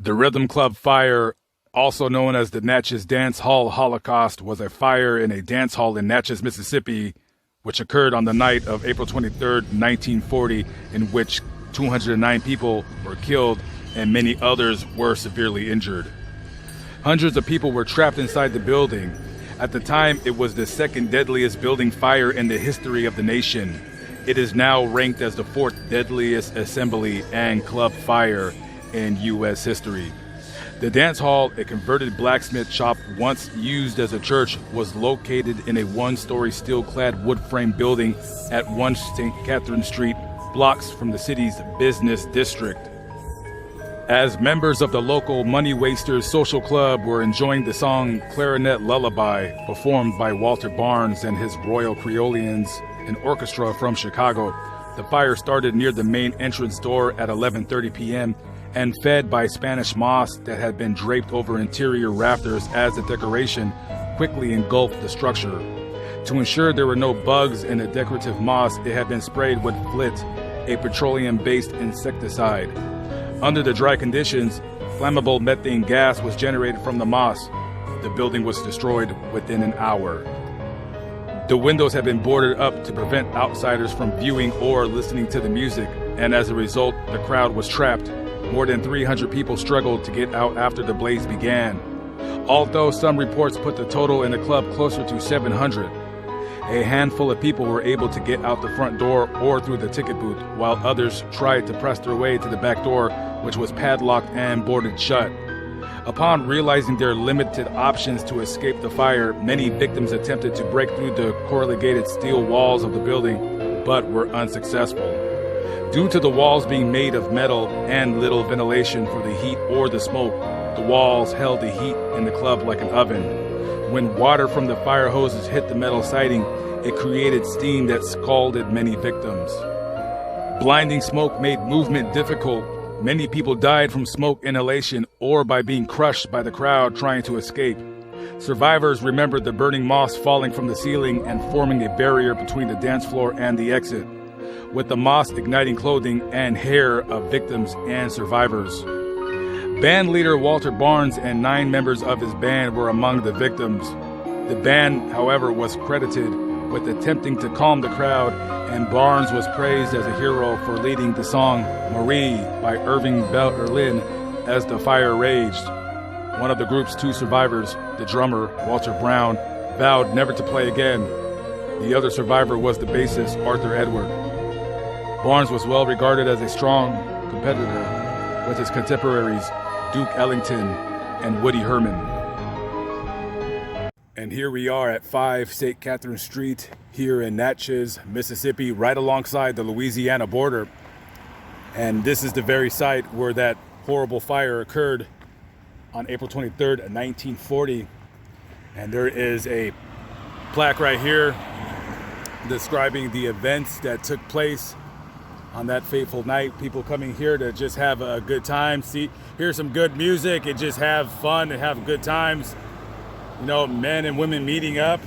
The Rhythm Club fire, also known as the Natchez Dancehall Holocaust, was a fire in a dance hall in Natchez, Mississippi, which occurred on the night of April 23rd, 1940, in which 209 people were killed and many others were severely injured. Hundreds of people were trapped inside the building. At the time, it was the second deadliest building fire in the history of the nation. It is now ranked as the fourth deadliest assembly and club fire in U.S. history. The dance hall, a converted blacksmith shop once used as a church, was located in a one-story steel-clad wood-frame building at 1 St. Catherine Street, blocks from the city's business district. As members of the local Money Wasters Social Club were enjoying the song Clarinet Lullaby, performed by Walter Barnes and his Royal Creolians, an orchestra from Chicago, the fire started near the main entrance door at 11:30 p.m. and fed by Spanish moss that had been draped over interior rafters as a decoration quickly engulfed the structure. To ensure there were no bugs in the decorative moss, it had been sprayed with flit, a petroleum-based insecticide. Under the dry conditions, flammable methane gas was generated from the moss. The building was destroyed within an hour. The windows had been boarded up to prevent outsiders from viewing or listening to the music, and as a result, the crowd was trapped. More than 300 people struggled to get out after the blaze began. Although some reports put the total in the club closer to 700, a handful of people were able to get out the front door or through the ticket booth, while others tried to press their way to the back door, which was padlocked and boarded shut. Upon realizing their limited options to escape the fire, many victims attempted to break through the corrugated steel walls of the building, but were unsuccessful. Due to the walls being made of metal and little ventilation for the heat or the smoke, the walls held the heat in the club like an oven. When water from the fire hoses hit the metal siding, it created steam that scalded many victims. Blinding smoke made movement difficult. Many people died from smoke inhalation or by being crushed by the crowd trying to escape. Survivors remembered the burning moss falling from the ceiling and forming a barrier between the dance floor and the exit, with the moss igniting clothing and hair of victims and survivors. Band leader Walter Barnes and 9 members of his band were among the victims. The band, however, was credited with attempting to calm the crowd, and Barnes was praised as a hero for leading the song Marie by Irving Berlin as the fire raged. One of the group's 2 survivors, the drummer, Walter Brown, vowed never to play again. The other survivor was the bassist, Arthur Edward. Barnes was well regarded as a strong competitor with his contemporaries Duke Ellington and Woody Herman. And here we are at 5 St. Catherine Street here in Natchez, Mississippi, right alongside the Louisiana border. And this is the very site where that horrible fire occurred on April 23rd, 1940. And there is a plaque right here describing the events that took place on that fateful night. People coming here to just have a good time, hear some good music, and just have fun and have good times. You know, men and women meeting up,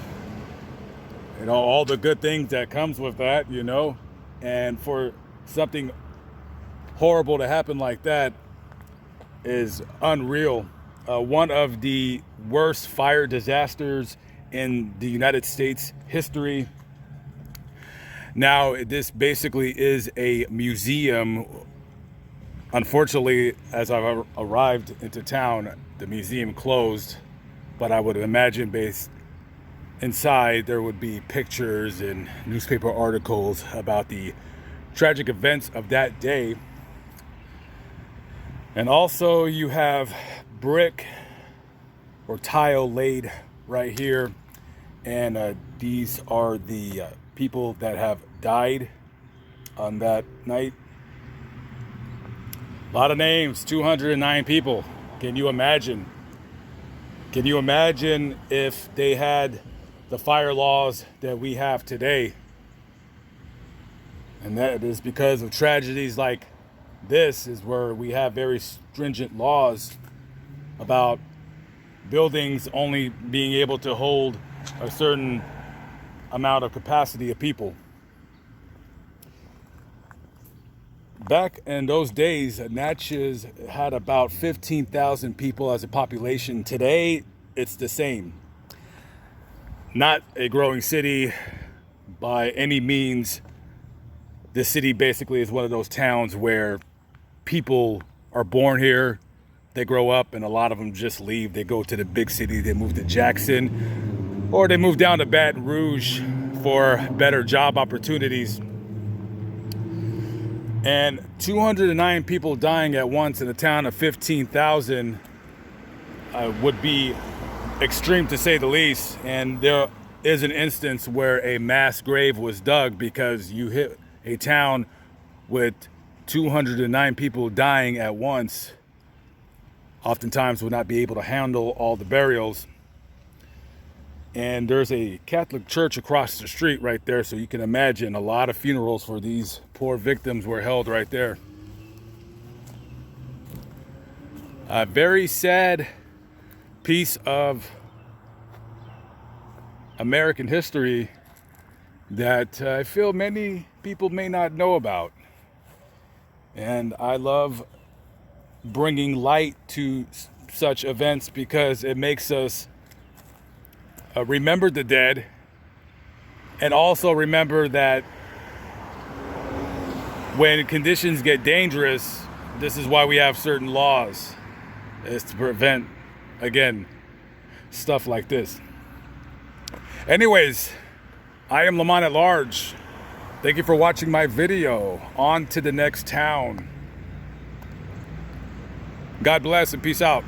you know, all the good things that comes with that, you know. And for something horrible to happen like that is unreal. One of the worst fire disasters in the United States history. Now, this basically is a museum. Unfortunately, as I arrived into town, the museum closed, but I would imagine based inside there would be pictures and newspaper articles about the tragic events of that day. And also you have brick or tile laid right here, and these are the people that have died on that night. A lot of names, 209 people. Can you imagine? Can you imagine if they had the fire laws that we have today? And that is because of tragedies like this is where we have very stringent laws about buildings only being able to hold a certain amount of capacity of people. Back in those days, Natchez had about 15,000 people as a population. Today, it's the same. Not a growing city by any means. The city basically is one of those towns where people are born here, they grow up, and a lot of them just leave. They go to the big city, they move to Jackson, or they move down to Baton Rouge for better job opportunities. And 209 people dying at once in a town of 15,000 would be extreme, to say the least. And there is an instance where a mass grave was dug because you hit a town with 209 people dying at once. Oftentimes would not be able to handle all the burials. And there's a Catholic church across the street right there, so you can imagine a lot of funerals for these poor victims were held right there. A very sad piece of American history that I feel many people may not know about. And I love bringing light to such events because it makes us remember the dead, and also remember that when conditions get dangerous, this is why we have certain laws, is to prevent, again, stuff like this. Anyways, I am Lamont at Large. Thank you for watching my video. On to the next town. God bless and peace out.